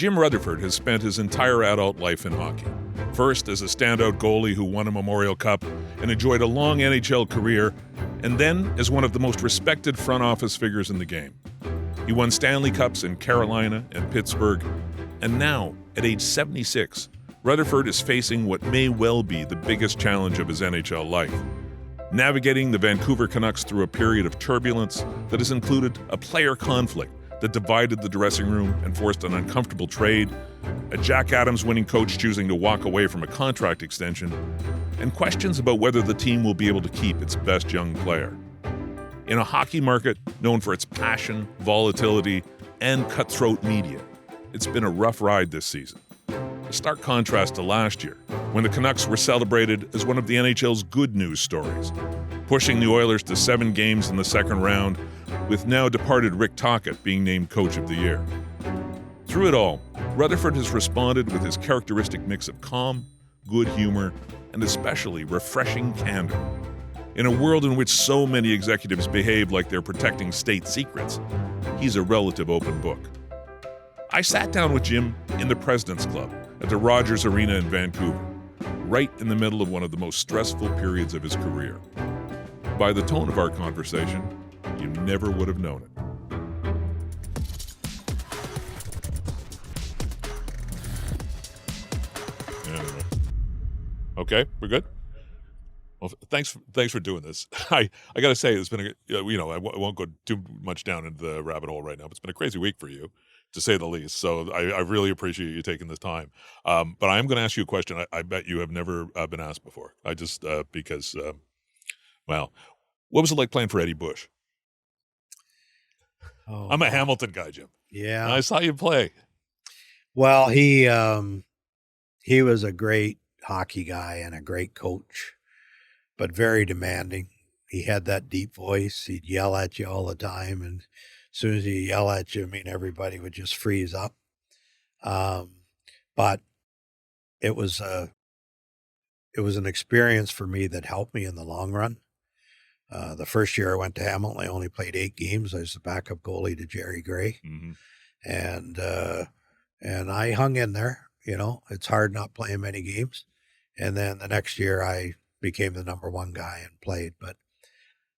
Jim Rutherford has spent his entire adult life in hockey. First as a standout goalie who won a Memorial Cup and enjoyed a long NHL career, and then as one of the most respected front office figures in the game. He won Stanley Cups in Carolina and Pittsburgh, and now, at age 76, Rutherford is facing what may well be the biggest challenge of his NHL life. Navigating the Vancouver Canucks through a period of turbulence that has included a player conflict that divided the dressing room and forced an uncomfortable trade, a Jack Adams-winning coach choosing to walk away from a contract extension, and questions about whether the team will be able to keep its best young player. In a hockey market known for its passion, volatility, and cutthroat media, it's been a rough ride this season. A stark contrast to last year, when the Canucks were celebrated as one of the NHL's good news stories, pushing the Oilers to 7 games in the second round, with now departed Rick Tocchet being named Coach of the Year. Through it all, Rutherford has responded with his characteristic mix of calm, good humor, and especially refreshing candor. In a world in which so many executives behave like they're protecting state secrets, he's a relative open book. I sat down with Jim in the President's Club at the Rogers Arena in Vancouver, right in the middle of one of the most stressful periods of his career. By the tone of our conversation, you never would have known it. Anyway. Okay, we're good? Well, thanks for doing this. I got to say, it's been I won't go too much down into the rabbit hole right now, but it's been a crazy week for you, to say the least. So I really appreciate you taking this time. But I am going to ask you a question I bet you have never been asked before. I just, because, what was it like playing for Eddie Bush? Oh, I'm a Hamilton guy, Jim. Yeah. And I saw you play. Well, he was a great hockey guy and a great coach, but very demanding. He had that deep voice. He'd yell at you all the time. And as soon as he'd yell at you, everybody would just freeze up. But it was an experience for me that helped me in the long run. The first year I went to Hamilton, I only played 8 games. I was the backup goalie to Jerry Gray. Mm-hmm. And I hung in there. It's hard not playing many games. And then the next year I became the number 1 guy and played. But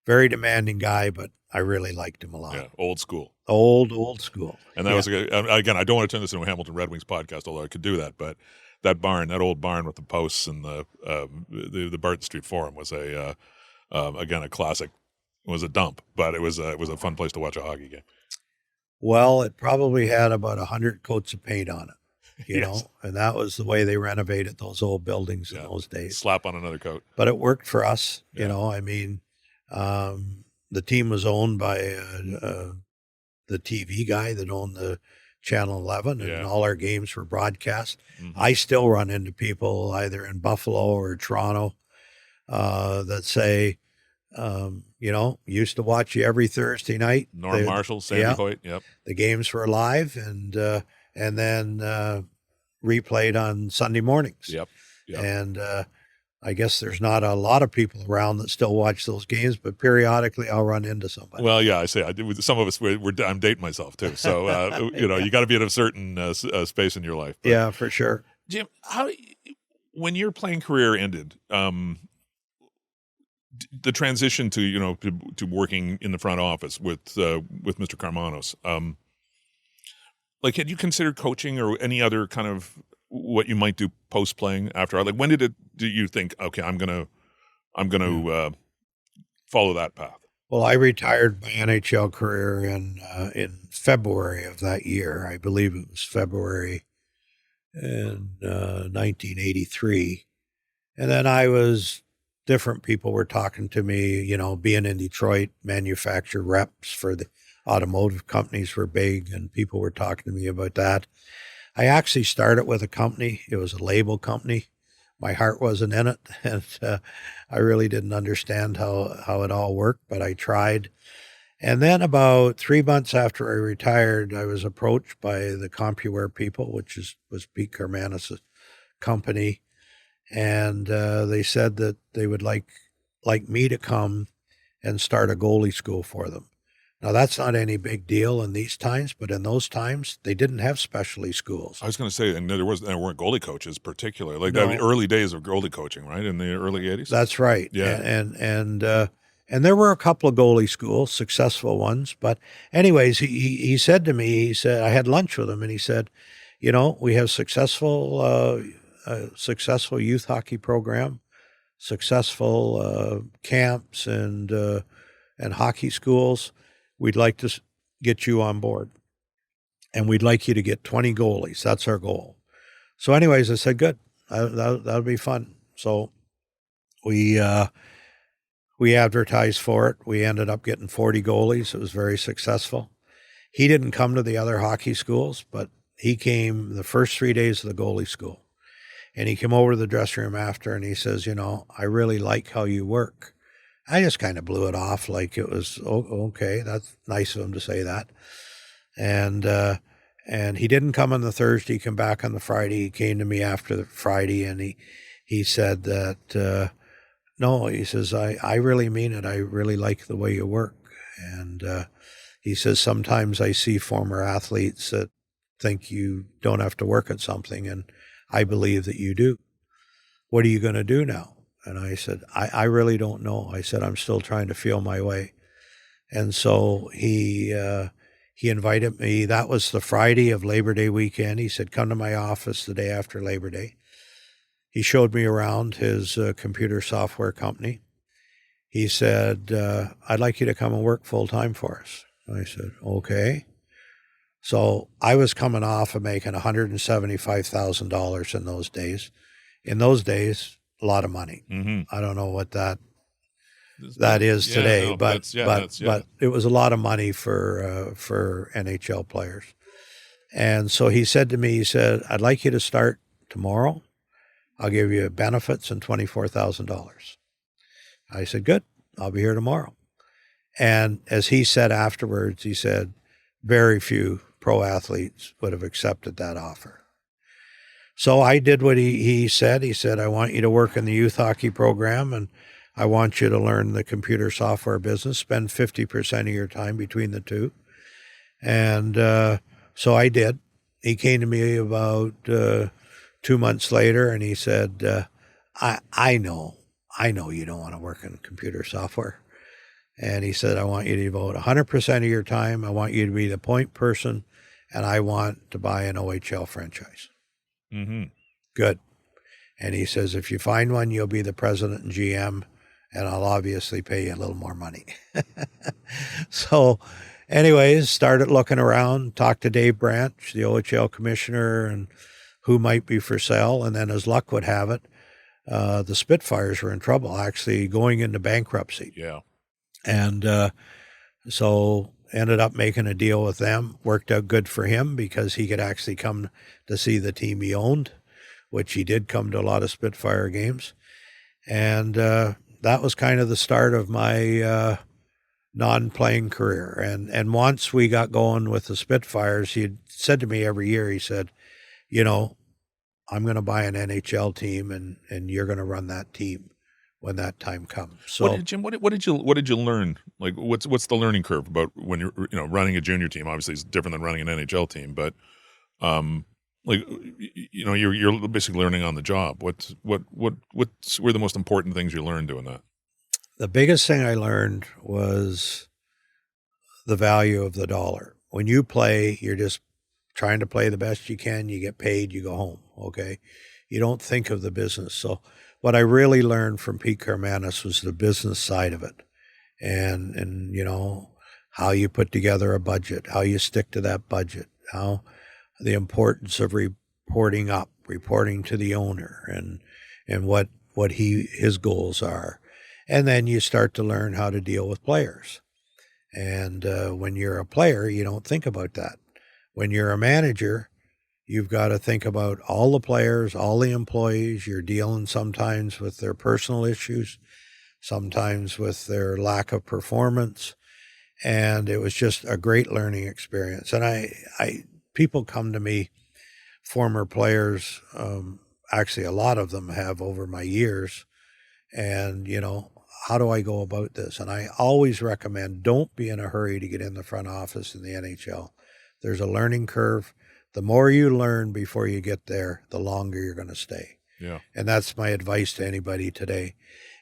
very demanding guy, but I really liked him a lot. Yeah, old school. Old school. And that was, again, I don't want to turn this into a Hamilton Red Wings podcast, although I could do that. But that old barn with the posts and the Barton Street Forum was again, a classic. It was a dump, but it was a fun place to watch a hockey game. Well, it probably had about 100 coats of paint on it. You Yes. know, and that was the way they renovated those old buildings in those days. Slap on another coat. But it worked for us. Yeah. The team was owned by the TV guy that owned the Channel 11, and all our games were broadcast. Mm-hmm. I still run into people either in Buffalo or Toronto that say, used to watch you every Thursday night. Norm Marshall, Sandy Hoyt, yep. The games were live and then replayed on Sunday mornings. Yep. And I guess there's not a lot of people around that still watch those games, but periodically I'll run into somebody. Well, yeah, I say I do. Some of us, I'm dating myself too. So, you got to be at a certain space in your life. But, yeah, for sure. Jim, when your playing career ended, the transition to to working in the front office with Mr. Karmanos, had you considered coaching or any other kind of what you might do post playing after? Like, when do you think, okay, I'm gonna follow that path? Well, I retired my NHL career in February of that year. I believe it was February in 1983, and then different people were talking to me. Being in Detroit, manufacturer reps for the automotive companies were big, and people were talking to me about that. I actually started with a company. It was a label company. My heart wasn't in it, and I really didn't understand how it all worked, but I tried. And then about 3 months after I retired, I was approached by the CompuWare people, which was Pete Karmanos' company, and they said that they would like me to come and start a goalie school for them. Now, that's not any big deal in these times, but in those times, they didn't have specialty schools. I was going to say, and there weren't goalie coaches particularly. Like No. the early days of goalie coaching, right? In the early 80s? That's right. Yeah. And there were a couple of goalie schools, successful ones. But anyways, he said to me, he said, I had lunch with him, and he said, you know, we have successful youth hockey program, successful camps and hockey schools. We'd like to get you on board, and we'd like you to get 20 goalies. That's our goal. So anyways, I said, good, that'll be fun. So we advertised for it. We ended up getting 40 goalies. It was very successful. He didn't come to the other hockey schools, but he came the first 3 days of the goalie school. And he came over to the dressing room after, and he says, you know, I really like how you work. I just kind of blew it off like it was, okay, that's nice of him to say that. And he didn't come on the Thursday, he came back on the Friday. He came to me after the Friday, and he said that, no, he says, I really mean it. I really like the way you work. And he says, sometimes I see former athletes that think you don't have to work at something, and I believe that you do. What are you going to do now? And I said, I really don't know. I said, I'm still trying to feel my way. And so he invited me. That was the Friday of Labor Day weekend. He said, come to my office the day after Labor Day. He showed me around his computer software company. He said, I'd like you to come and work full-time for us. And I said, okay. So I was coming off of making $175,000 in those days. In those days, a lot of money. Mm-hmm. I don't know what that is today, no, but it was a lot of money for NHL players. And so he said to me, he said, I'd like you to start tomorrow. I'll give you benefits and $24,000. I said, good, I'll be here tomorrow. And as he said afterwards, he said, very few pro athletes would have accepted that offer. So I did what he said. He said, I want you to work in the youth hockey program, and I want you to learn the computer software business, spend 50% of your time between the two. And so I did. He came to me about 2 months later, and he said, I know you don't want to work in computer software. And he said, I want you to devote 100% of your time. I want you to be the point person, and I want to buy an OHL franchise. Mm-hmm. Good. And he says, if you find one, you'll be the president and GM, and I'll obviously pay you a little more money. So anyways, started looking around, talked to Dave Branch, the OHL commissioner, and who might be for sale. And then as luck would have it, the Spitfires were in trouble, actually going into bankruptcy. Yeah. And so ended up making a deal with them. Worked out good for him because he could actually come to see the team he owned, which he did come to a lot of Spitfire games. And that was kind of the start of my non-playing career. And once we got going with the Spitfires, he said to me every year, he said, you know, I'm going to buy an NHL team, and you're going to run that team when that time comes. So, Jim, what did you learn? Like, what's the learning curve about when you're running a junior team? Obviously, it's different than running an NHL team, but you're basically learning on the job. What were the most important things you learned doing that? The biggest thing I learned was the value of the dollar. When you play, you're just trying to play the best you can. You get paid, you go home. Okay, you don't think of the business. So what I really learned from Pete Carmanis was the business side of it, and you know, how you put together a budget, how you stick to that budget, how the importance of reporting to the owner, and what his goals are, and then you start to learn how to deal with players. And when you're a player, you don't think about that. When you're a manager, you've got to think about all the players, all the employees. You're dealing sometimes with their personal issues, sometimes with their lack of performance. And it was just a great learning experience. And people come to me, former players, actually a lot of them have over my years. And, you know, how do I go about this? And I always recommend don't be in a hurry to get in the front office in the NHL. There's a learning curve. The more you learn before you get there, the longer you're going to stay. Yeah. And that's my advice to anybody today.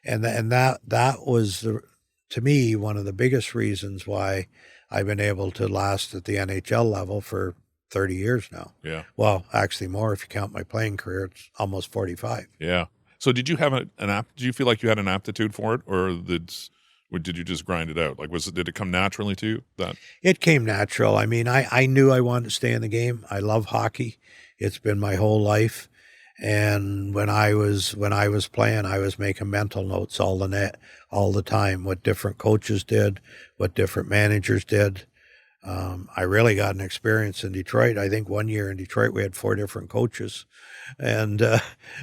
And that was, to me, one of the biggest reasons why I've been able to last at the NHL level for 30 years now. Yeah. Well, actually more if you count my playing career. It's almost 45. Yeah. So did you have an app? Did you feel like you had an aptitude for it, or did you just grind it out? Like, did it come naturally to you? That It came natural. I mean, I knew I wanted to stay in the game. I love hockey. It's been my whole life. And when I was playing, I was making mental notes all the time, what different coaches did, what different managers did. I really got an experience in Detroit. I think one year in Detroit we had 4 different coaches, and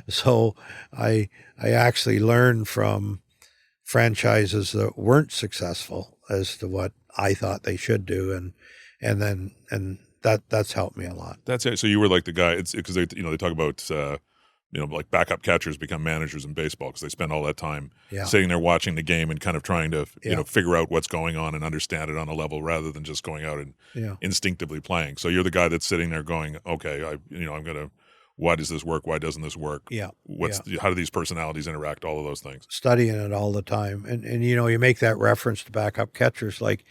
so I actually learned from franchises that weren't successful as to what I thought they should do, and that's helped me a lot. That's it. So you were like the guy. It's because they talk about like backup catchers become managers in baseball because they spend all that time sitting there watching the game and kind of trying to figure out what's going on and understand it on a level rather than just going out and instinctively playing. So you're the guy that's sitting there going, okay, I'm gonna. Why does this work? Why doesn't this work? Yeah. How do these personalities interact? All of those things. Studying it all the time, and you make that reference to backup catchers like.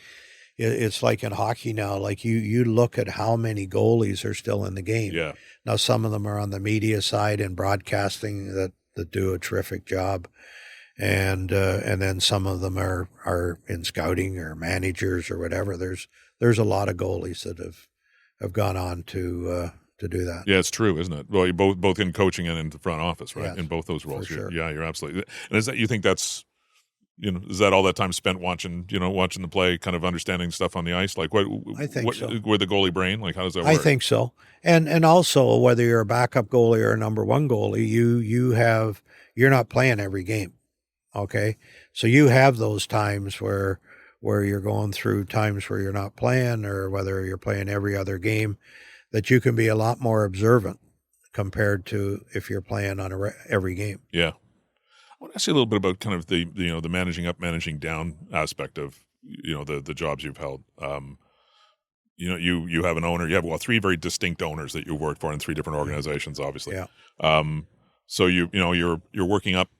It's like in hockey now, like you look at how many goalies are still in the game. Yeah. Now, some of them are on the media side and broadcasting that do a terrific job. And then some of them are in scouting or managers or whatever. There's a lot of goalies that have gone on to do that. Yeah, it's true, isn't it? Well, you both in coaching and in the front office, right? Yes, in both those roles. for sure. You're absolutely. And is that you think that's is that all that time spent watching the play, kind of understanding stuff on the ice? Like I think so. With the goalie brain, like how does that work? I think so. And also whether you're a backup goalie or a number one goalie, you're not playing every game. Okay. So you have those times where you're going through times where you're not playing, or whether you're playing every other game, that you can be a lot more observant compared to if you're playing on every game. Yeah. I want to ask you a little bit about kind of the the managing up, managing down aspect of the jobs you've held. You have an owner. You have 3 very distinct owners that you've worked for in 3 different organizations, obviously. Yeah. So you're working up,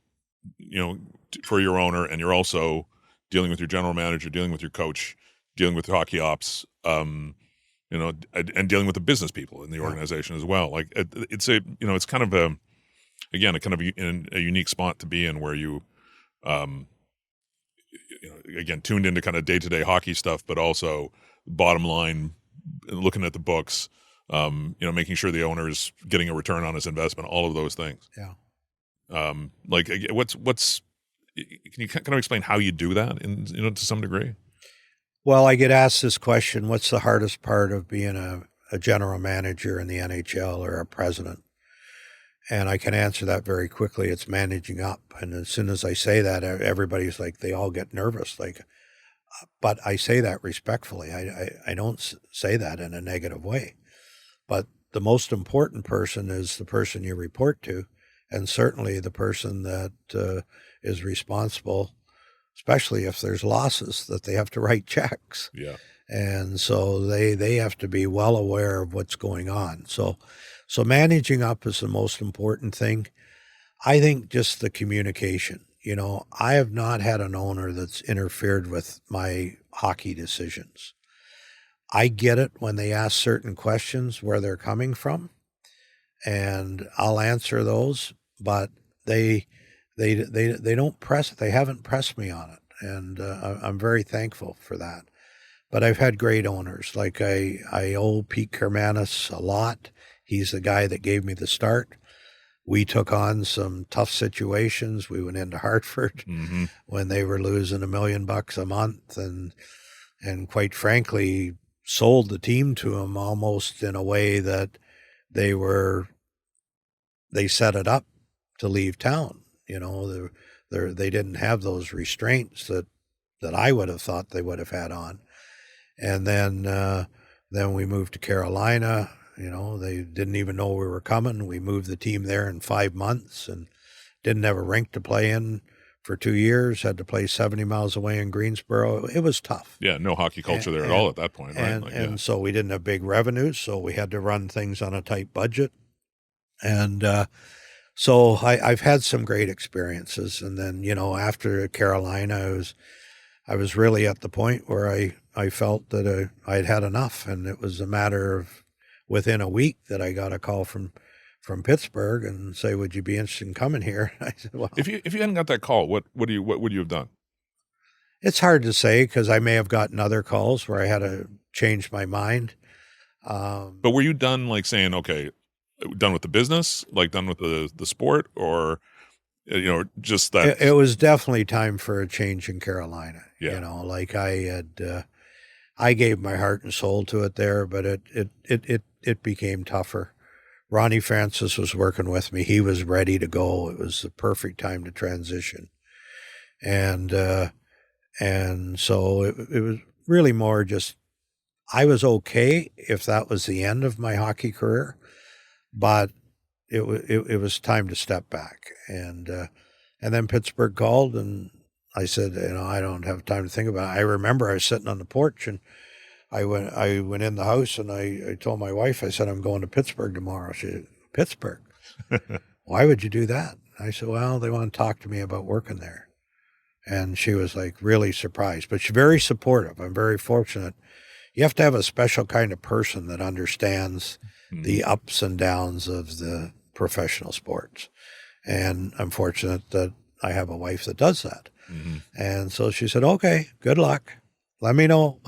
for your owner, and you're also dealing with your general manager, dealing with your coach, dealing with hockey ops, and dealing with the business people in the organization as well. Like it's kind of a unique spot to be in, where you, again, tuned into kind of day-to-day hockey stuff, but also bottom line, looking at the books, making sure the owner's getting a return on his investment, all of those things. Yeah. Can you kind of explain how you do that to some degree? Well, I get asked this question: what's the hardest part of being a general manager in the NHL or a president? And I can answer that very quickly. It's managing up. And as soon as I say that, everybody's like, they all get nervous. Like, but I say that respectfully. I don't say that in a negative way. But the most important person is the person you report to, and certainly the person that is responsible, especially if there's losses, that they have to write checks. Yeah. And so they have to be well aware of what's going on. So managing up is the most important thing. I think just the communication. I have not had an owner that's interfered with my hockey decisions. I get it when they ask certain questions, where they're coming from, and I'll answer those, but they don't press it. They haven't pressed me on it, and I'm very thankful for that. But I've had great owners. Like I owe Pete Kermanis a lot. He's the guy that gave me the start. We took on some tough situations. We went into Hartford when they were losing $1 million a month, and quite frankly, sold the team to him almost in a way that they set it up to leave town. They didn't have those restraints that I would have thought they would have had on. And then we moved to Carolina. They didn't even know we were coming. We moved the team there in 5 months and didn't have a rink to play in for 2 years, had to play 70 miles away in Greensboro. It was tough. Yeah, no hockey culture there at all at that point, right? And so we didn't have big revenues, so we had to run things on a tight budget. And so I've had some great experiences. And then, after Carolina, I was really at the point where I felt that I'd had enough. And it was a matter of within a week that I got a call from Pittsburgh and say, would you be interested in coming here? I said, well, if you hadn't got that call, what would you have done? It's hard to say because I may have gotten other calls where I had to change my mind. But were you done like saying, okay, done with the business, like done with the sport, or just that? It was definitely time for a change in Carolina. Yeah. Like I gave my heart and soul to it there, but it became tougher. Ronnie Francis was working with me. He was ready to go. It was the perfect time to transition. And so it was really more just, I was okay if that was the end of my hockey career, but it was time to step back. And then Pittsburgh called and I said, I don't have time to think about it. I remember I was sitting on the porch and I went in the house and I told my wife, I said, I'm going to Pittsburgh tomorrow. She said, Pittsburgh? Why would you do that? I said, well, they want to talk to me about working there. And she was like really surprised, but she's very supportive. I'm very fortunate. You have to have a special kind of person that understands the ups and downs of the professional sports. And I'm fortunate that I have a wife that does that. Mm-hmm. And so she said, okay, good luck. Let me know.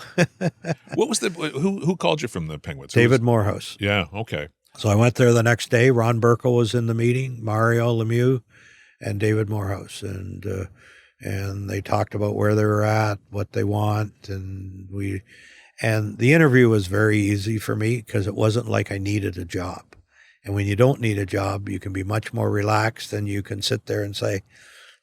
What was who called you from the Penguins? David Morehouse. Yeah. Okay. So I went there the next day. Ron Burkle was in the meeting, Mario Lemieux and David Morehouse. And they talked about where they were at, what they want. And the interview was very easy for me because it wasn't like I needed a job. And when you don't need a job, you can be much more relaxed and you can sit there and say,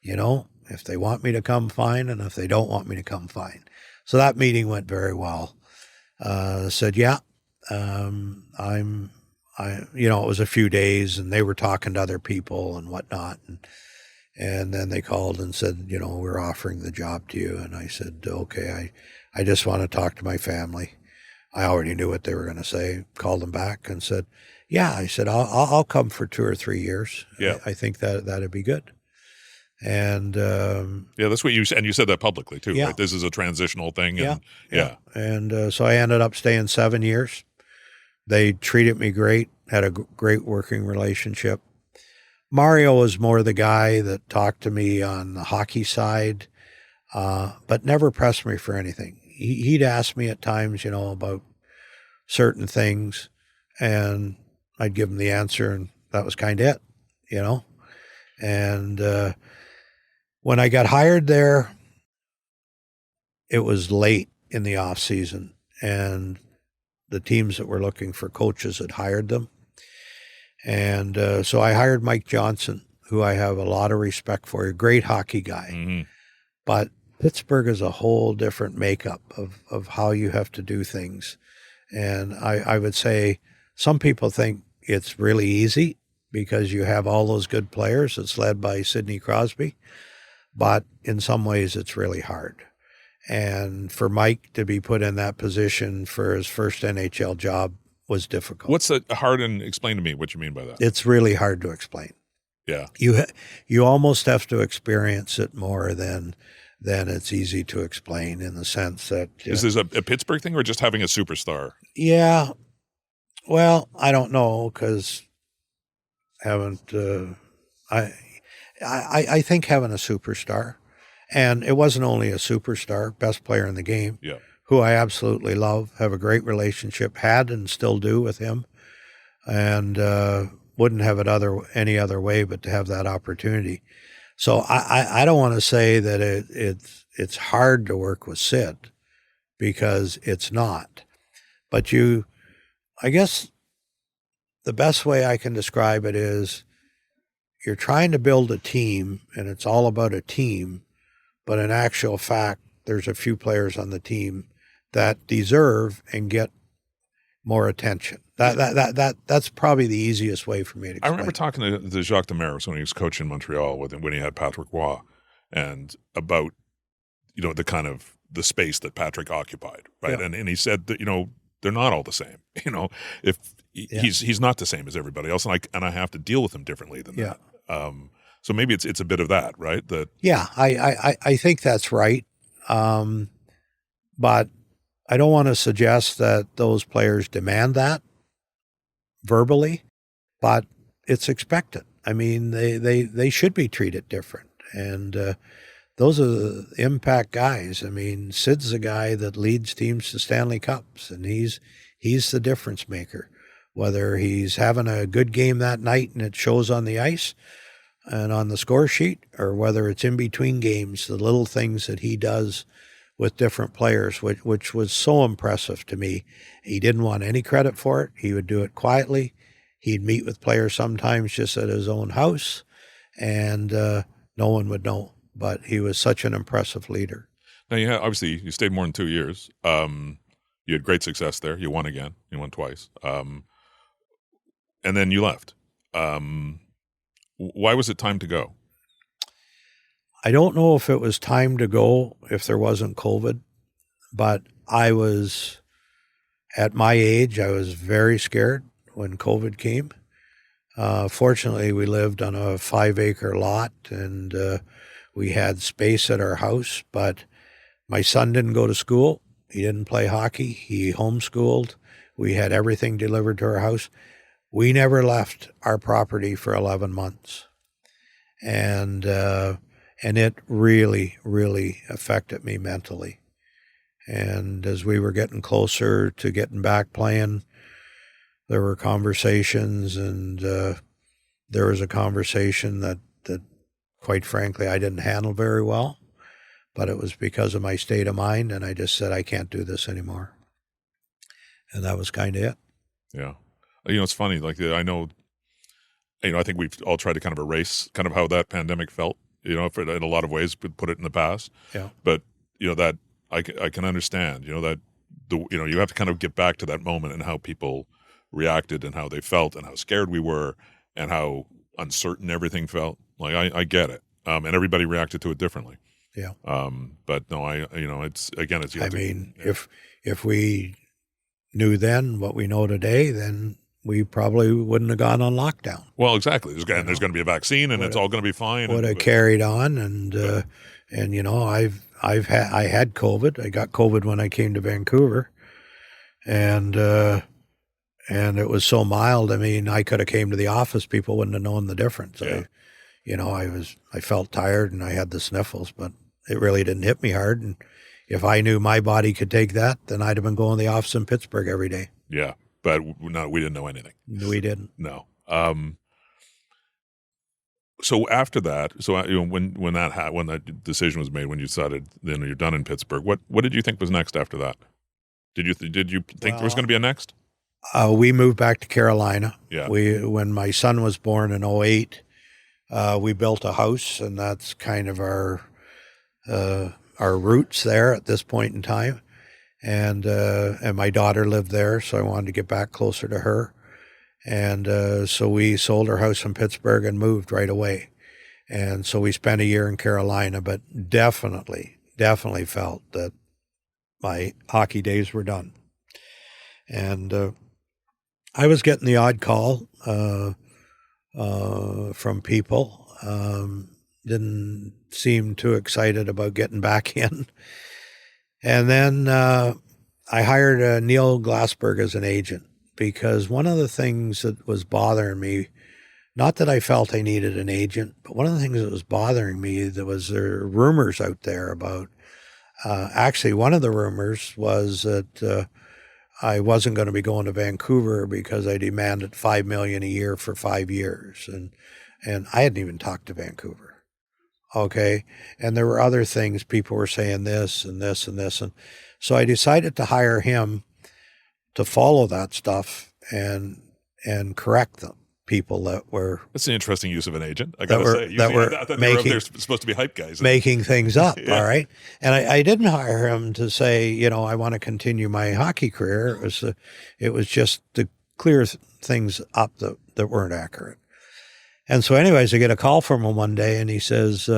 if they want me to come, fine. And if they don't want me to come, fine. So that meeting went very well. Said, yeah, it was a few days and they were talking to other people and whatnot. And then they called and said, we're offering the job to you. And I said, okay, I just want to talk to my family. I already knew what they were going to say. Called them back and said, yeah, I said, I'll come for 2 or 3 years. Yeah. I think that'd be good. And that's what you said, and you said that publicly too, right? This is a transitional thing. And, And so I ended up staying 7 years. They treated me great, had a great working relationship. Mario was more the guy that talked to me on the hockey side, but never pressed me for anything. He'd ask me at times, about certain things, and I'd give him the answer, and that was kind of it, And when I got hired there, it was late in the off season, and the teams that were looking for coaches had hired them. And so I hired Mike Johnson, who I have a lot of respect for, a great hockey guy. Mm-hmm. But Pittsburgh is a whole different makeup of how you have to do things. And I would say some people think it's really easy because you have all those good players. It's led by Sidney Crosby. But in some ways, it's really hard. And for Mike to be put in that position for his first NHL job was difficult. What's hard, and explain to me what you mean by that? It's really hard to explain. Yeah. You almost have to experience it more than it's easy to explain, in the sense that... Is this a Pittsburgh thing or just having a superstar? Yeah. Well, I don't know, because I think having a superstar, and it wasn't only a superstar, best player in the game, who I absolutely love, have a great relationship, had and still do with him, and wouldn't have it any other way but to have that opportunity. So I don't want to say that it's hard to work with Sid, because it's not. But I guess the best way I can describe it is you're trying to build a team, and it's all about a team, but in actual fact, there's a few players on the team that deserve and get more attention. That's probably the easiest way for me to explain. I remember talking to Jacques Demers when he was coaching Montreal when he had Patrick Roy, and about, the kind of the space that Patrick occupied, right? Yeah. And he said that, they're not all the same. If he's not the same as everybody else, and I have to deal with him differently than that. So maybe it's a bit of that, right? That I think that's right. But I don't want to suggest that those players demand that verbally, but it's expected. I mean, they should be treated different. And those are the impact guys. I mean, Sid's the guy that leads teams to Stanley Cups, and he's the difference maker. Whether he's having a good game that night and it shows on the ice and on the score sheet, or whether it's in between games, the little things that he does with different players, which was so impressive to me. He didn't want any credit for it. He would do it quietly. He'd meet with players sometimes just at his own house, and no one would know. But he was such an impressive leader. Now, obviously, you stayed more than 2 years. You had great success there. You won again. You won twice. And then you left. Why was it time to go? I don't know if it was time to go if there wasn't COVID, but I was, at my age, I was very scared when COVID came. Fortunately, we lived on a 5-acre lot, and we had space at our house, but my son didn't go to school. He didn't play hockey. He homeschooled. We had everything delivered to our house. We never left our property for 11 months. And it really, really affected me mentally. And as we were getting closer to getting back playing, there were conversations, and there was a conversation that quite frankly I didn't handle very well, but it was because of my state of mind, and I just said, I can't do this anymore. And that was kind of it. Yeah. It's funny, like I know, I think we've all tried to kind of erase kind of how that pandemic felt, in a lot of ways, put it in the past. Yeah. But, that I can understand, that you have to kind of get back to that moment and how people reacted and how they felt and how scared we were and how uncertain everything felt. Like, I get it. And everybody reacted to it differently. Yeah. But no, it's, again, it's, if we knew then what we know today, then we probably wouldn't have gone on lockdown. Well, exactly. There's going to be a vaccine, and it's all going to be fine. Would have carried on, and I had COVID. I got COVID when I came to Vancouver, and it was so mild. I mean, I could have came to the office, people wouldn't have known the difference. Yeah. I felt tired and I had the sniffles, but it really didn't hit me hard. And if I knew my body could take that, then I'd have been going to the office in Pittsburgh every day. Yeah. But no, we didn't know anything. We didn't. No. So after that, when that decision was made, when you decided then you're done in Pittsburgh, what did you think was next after that? Did you think there was going to be a next? We moved back to Carolina. Yeah. When my son was born in 2008, we built a house, and that's kind of our roots there at this point in time. And my daughter lived there, so I wanted to get back closer to her. And so we sold our house in Pittsburgh and moved right away. And so we spent a year in Carolina, but definitely felt that my hockey days were done. And I was getting the odd call from people. Didn't seem too excited about getting back in. And then I hired Neil Glassberg as an agent, because one of the things that was bothering me, not that I felt I needed an agent, but one of the things that was bothering me, there were rumors out there about, actually one of the rumors was that I wasn't going to be going to Vancouver because I demanded $5 million a year for 5 years. And I hadn't even talked to Vancouver. Okay. And there were other things. People were saying this and this and this. And so I decided to hire him to follow that stuff and correct them. People that were... That's an interesting use of an agent, I got to say. I thought they're supposed to be hype guys. Making things up, Yeah. all right? And I didn't hire him to say, I want to continue my hockey career. It was just to clear things up that weren't accurate. And so anyways, I get a call from him one day, and he says,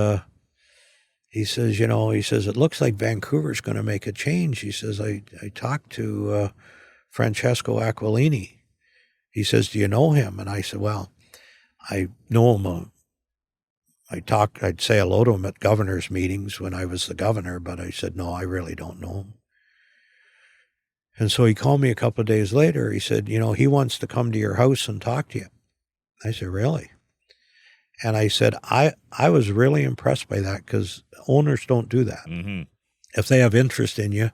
he says, it looks like Vancouver's going to make a change. He says, I talked to Francesco Aquilini. He says, do you know him? And I said, well, I know him. I'd say hello to him at governor's meetings when I was the governor, but I said, no, I really don't know him. And so he called me a couple of days later. He said, he wants to come to your house and talk to you. I said, really? And I said, I was really impressed by that, because owners don't do that. Mm-hmm. If they have interest in you,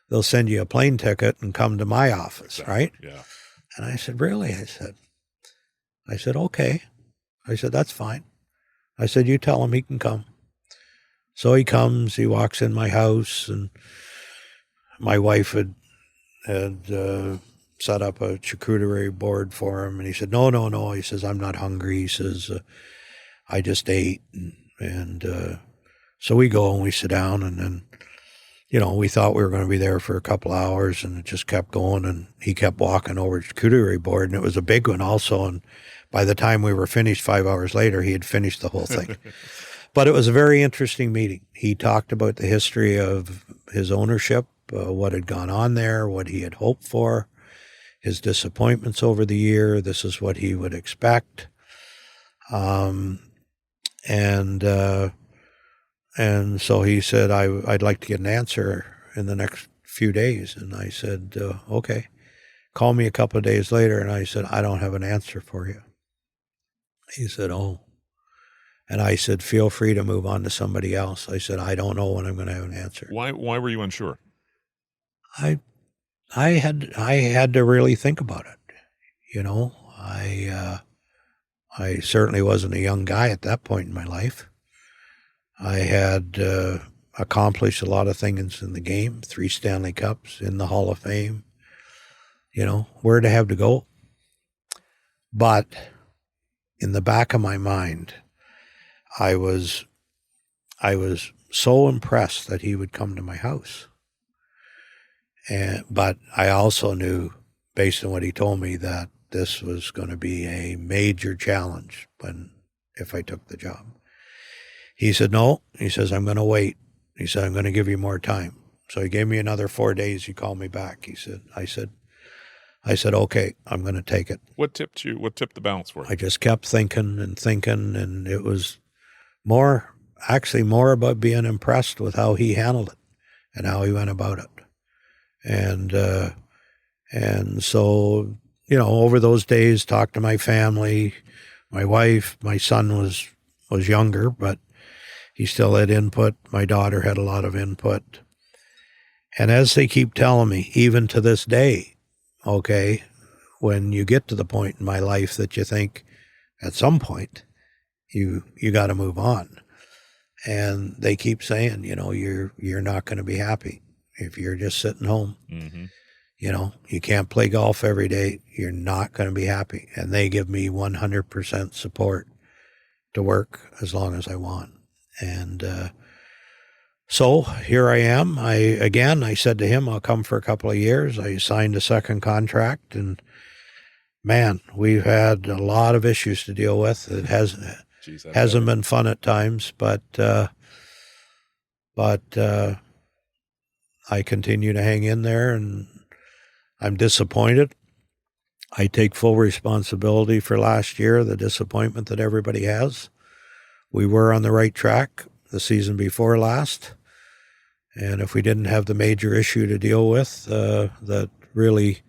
they'll send you a plane ticket and come to my office, Exactly. right? Yeah. And I said, really? I said, okay. I said, that's fine. I said, you tell him he can come. So he comes, he walks in my house, and my wife had set up a charcuterie board for him. And he said, no. He says, I'm not hungry. He says, I just ate. And so we go and we sit down, and then, we thought we were going to be there for a couple of hours, and it just kept going. And he kept walking over to the charcuterie board, and it was a big one also. And by the time we were finished 5 hours later, he had finished the whole thing. But it was a very interesting meeting. He talked about the history of his ownership, what had gone on there, what he had hoped for, his disappointments over the year. This is what he would expect. And so he said, I'd like to get an answer in the next few days. And I said, okay. Call me a couple of days later, and I said, I don't have an answer for you. He said, oh. And I said, feel free to move on to somebody else. I said, I don't know when I'm going to have an answer. Why were you unsure? I had to really think about it. I certainly wasn't a young guy at that point in my life. I had accomplished a lot of things in the game, 3 Stanley Cups, in the Hall of Fame, where to have to go. But in the back of my mind, I was so impressed that he would come to my house. But I also knew, based on what he told me, that this was going to be a major challenge if I took the job. He said, no. He says, I'm going to wait. He said, I'm going to give you more time. So he gave me another 4 days. He called me back. I said, okay, I'm going to take it. What tipped the balance for you? I just kept thinking, and it was more about being impressed with how he handled it and how he went about it. And so, over those days, talked to my family, my wife. My son was younger, but he still had input. My daughter had a lot of input. And as they keep telling me, even to this day, okay, when you get to the point in my life that you think at some point you got to move on, and they keep saying, you're not going to be happy if you're just sitting home. Mm-hmm. You can't play golf every day. You're not going to be happy. And they give me 100% support to work as long as I want. And so here I am. I said to him, I'll come for a couple of years. I signed a second contract, and man, we've had a lot of issues to deal with. It hasn't been fun at times, but I continue to hang in there, and I'm disappointed. I take full responsibility for last year, the disappointment that everybody has. We were on the right track the season before last, and if we didn't have the major issue to deal with that really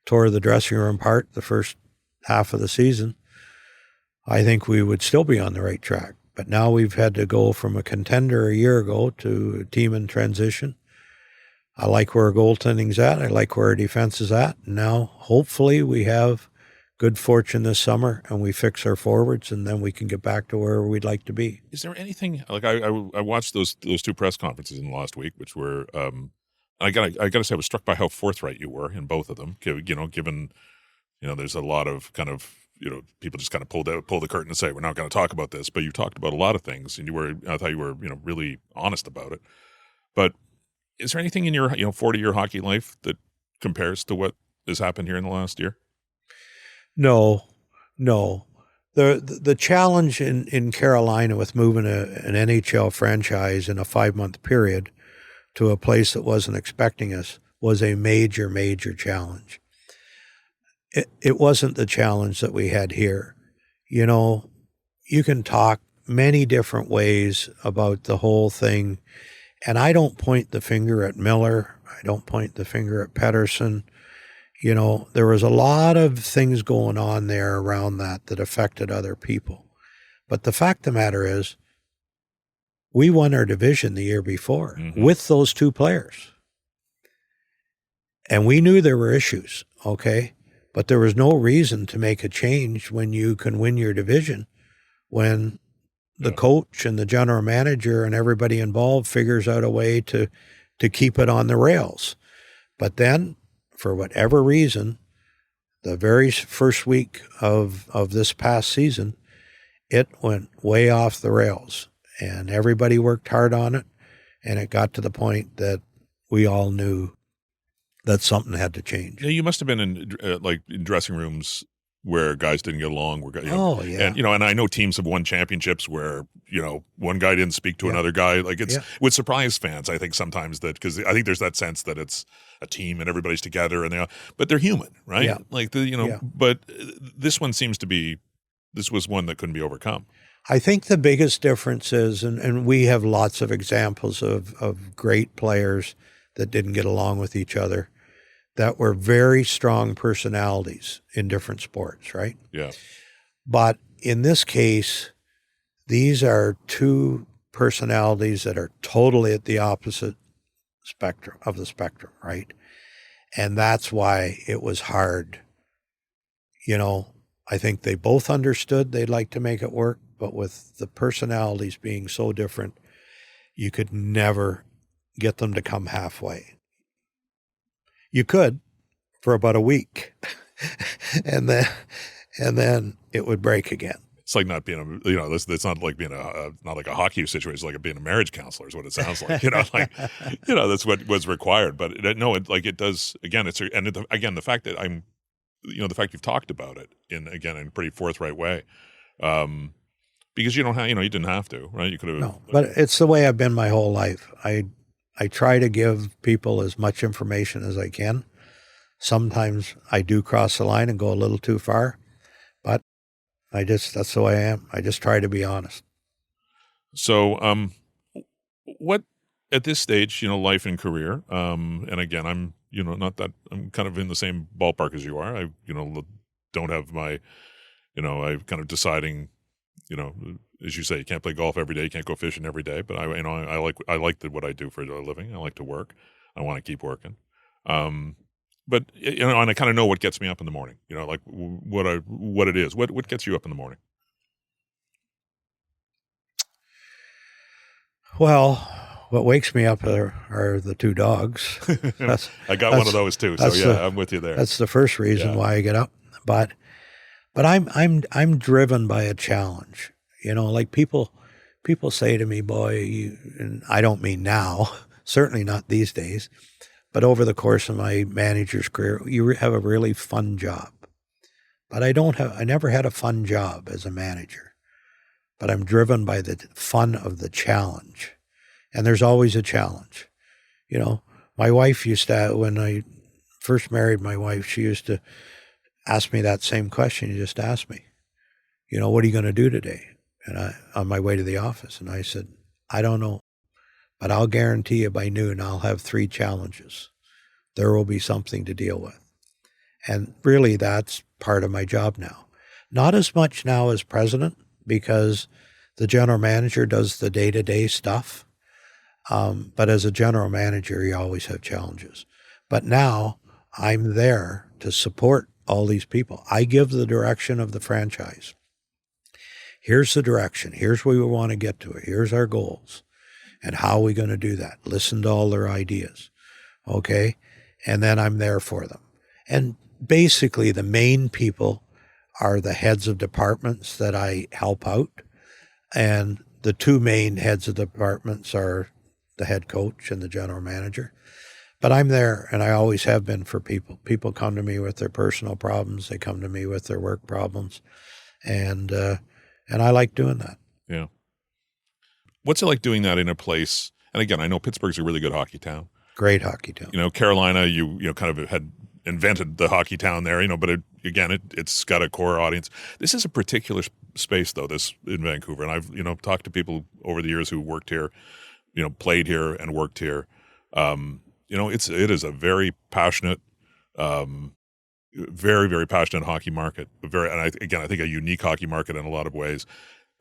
tore the dressing room apart the first half of the season, I think we would still be on the right track. But now we've had to go from a contender a year ago to a team in transition. I like where our goaltending's at. I like where our defense is at. And now, hopefully, we have good fortune this summer and we fix our forwards, and then we can get back to where we'd like to be. Is there anything, like I watched those 2 press conferences in the last week, which were, I gotta say, I was struck by how forthright you were in both of them. Given, there's a lot of kind of, people just kind of pull the curtain and say, we're not going to talk about this, but you talked about a lot of things, and I thought you were, really honest about it. But is there anything in your, 40-year hockey life that compares to what has happened here in the last year? No. The challenge in Carolina with moving an NHL franchise in a 5-month period to a place that wasn't expecting us was a major, major challenge. It wasn't the challenge that we had here. You know, you can talk many different ways about the whole thing, and I don't point the finger at Miller. I don't point the finger at Pettersson. You know, there was a lot of things going on there around that affected other people. But the fact of the matter is, we won our division the year before with those two players. And we knew there were issues, okay? But there was no reason to make a change when you can win your division, when the coach and the general manager and everybody involved figures out a way to keep it on the rails. But then, for whatever reason, the very first week of this past season, it went way off the rails. And everybody worked hard on it, and it got to the point that we all knew that something had to change. Yeah, you must have been in dressing rooms where guys didn't get along. Oh, yeah. And, and I know teams have won championships where, one guy didn't speak to another guy. Like it would surprise fans, I think, sometimes that, because I think there's that sense that it's a team and everybody's together but they're human, right? Yeah. Like, but this one seems to be, this was one that couldn't be overcome. I think the biggest difference is, and we have lots of examples of great players that didn't get along with each other, that were very strong personalities in different sports, right? Yeah. But in this case, these are two personalities that are totally at the opposite spectrum of the spectrum, right? And that's why it was hard. I think they both understood they'd like to make it work, but with the personalities being so different, you could never get them to come halfway. You could for about a week, and then it would break again. It's like not being it's not like being not like a hockey situation. It's like being a marriage counselor is what it sounds like. That's what was required. But it does again. The fact that the fact you've talked about it in a pretty forthright way. Because you don't have, you didn't have to, right? You could have. No, but it's the way I've been my whole life. I try to give people as much information as I can. Sometimes I do cross the line and go a little too far, but that's the way I am. I just try to be honest. So, what at this stage, life and career, and again, I'm, not that I'm kind of in the same ballpark as you are. I, don't have my, I'm kind of deciding. As you say, you can't play golf every day, you can't go fishing every day. But I like what I do for a living. I like to work. I want to keep working. But and I kind of know what gets me up in the morning. Like what it is. What gets you up in the morning? Well, what wakes me up are the two dogs. I got one of those too. So yeah, I'm with you there. That's the first reason why I get up. But I'm driven by a challenge. Like people say to me, boy, and I don't mean now, certainly not these days, but over the course of my manager's career, you have a really fun job. But I never had a fun job as a manager, but I'm driven by the fun of the challenge. And there's always a challenge. My wife used to, when I first married my wife, she used to ask me that same question you just asked me. What are you going to do today? And on my way to the office. And I said, I don't know, but I'll guarantee you by noon I'll have 3 challenges. There will be something to deal with. And really that's part of my job now. Not as much now as president, because the general manager does the day-to-day stuff. But as a general manager, you always have challenges. But now I'm there to support all these people. I give the direction of the franchise. Here's the direction. Here's where we want to get to it. Here's our goals. And how are we going to do that? Listen to all their ideas. Okay? And then I'm there for them. And basically the main people are the heads of departments that I help out. And the 2 main heads of departments are the head coach and the general manager. But I'm there, and I always have been for people. People come to me with their personal problems. They come to me with their work problems. and I like doing that. Yeah. What's it like doing that in a place? And again, I know Pittsburgh's a really good hockey town. Great hockey town. Carolina, you kind of had invented the hockey town there, but it's got a core audience. This is a particular space, though, this in Vancouver. And I've, talked to people over the years who worked here, played here and worked here. It is a very passionate, very, very passionate hockey market. I think a unique hockey market in a lot of ways.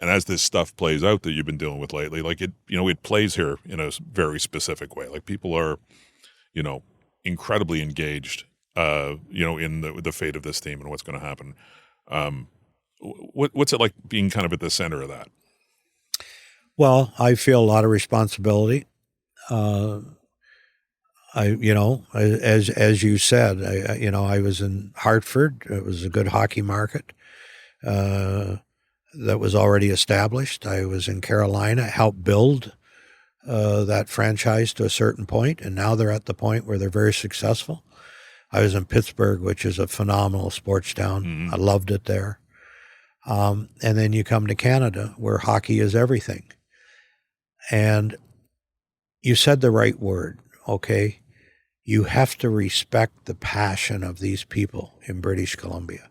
And as this stuff plays out that you've been dealing with lately, like it plays here in a very specific way. Like people are, incredibly engaged, in the fate of this team and what's going to happen. What's it like being kind of at the center of that? Well, I feel a lot of responsibility. As you said, I was in Hartford. It was a good hockey market. That was already established. I was in Carolina, helped build that franchise to a certain point, and now they're at the point where they're very successful. I was in Pittsburgh, which is a phenomenal sports town. Mm-hmm. I loved it there. And then you come to Canada, where hockey is everything. And you said the right word, okay? You have to respect the passion of these people in British Columbia.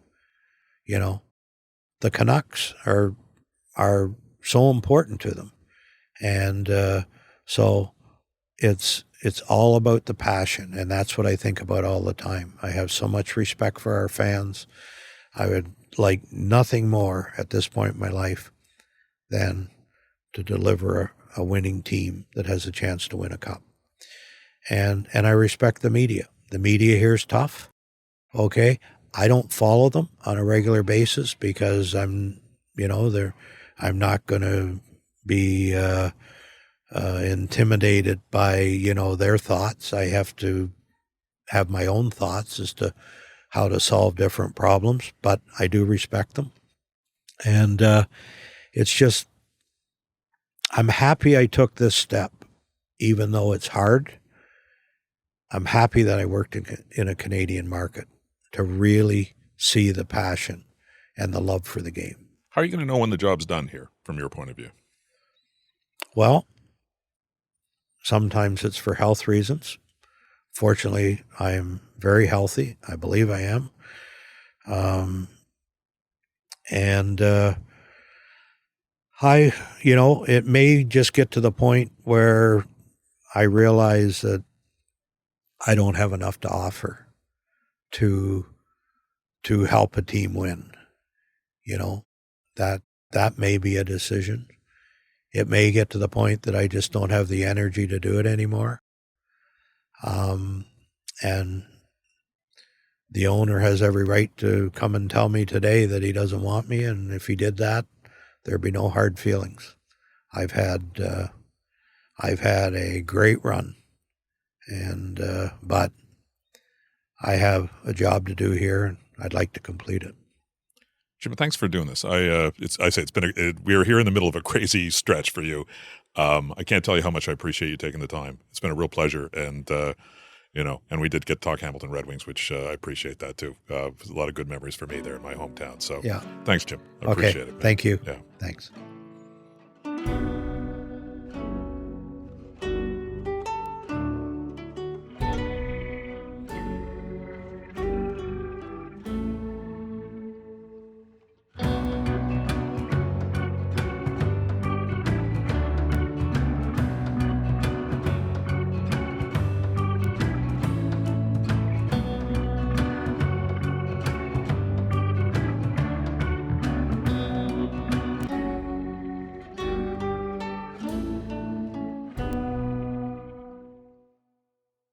The Canucks are so important to them, and so it's all about the passion, and that's what I think about all the time. I have so much respect for our fans. I would like nothing more at this point in my life than to deliver a winning team that has a chance to win a cup, and I respect the media. The media here is tough, okay. I don't follow them on a regular basis because I'm not going to be intimidated by, their thoughts. I have to have my own thoughts as to how to solve different problems, but I do respect them. And it's just, I'm happy I took this step, even though it's hard. I'm happy that I worked in a Canadian market to really see the passion and the love for the game. How are you going to know when the job's done here, from your point of view? Well, sometimes it's for health reasons. Fortunately, I am very healthy. I believe I am. It may just get to the point where I realize that I don't have enough to offer to help a team win. That may be a decision. It may get to the point that I just don't have the energy to do it anymore. And the owner has every right to come and tell me today that he doesn't want me, and if he did that, there'd be no hard feelings. I've had a great run, but I have a job to do here, and I'd like to complete it. Jim, thanks for doing this. We are here in the middle of a crazy stretch for you. I can't tell you how much I appreciate you taking the time. It's been a real pleasure, and and we did get to talk Hamilton Red Wings, which I appreciate that too. A lot of good memories for me there in my hometown. So, yeah. Thanks, Jim. I appreciate it. Man. Thank you. Yeah, thanks.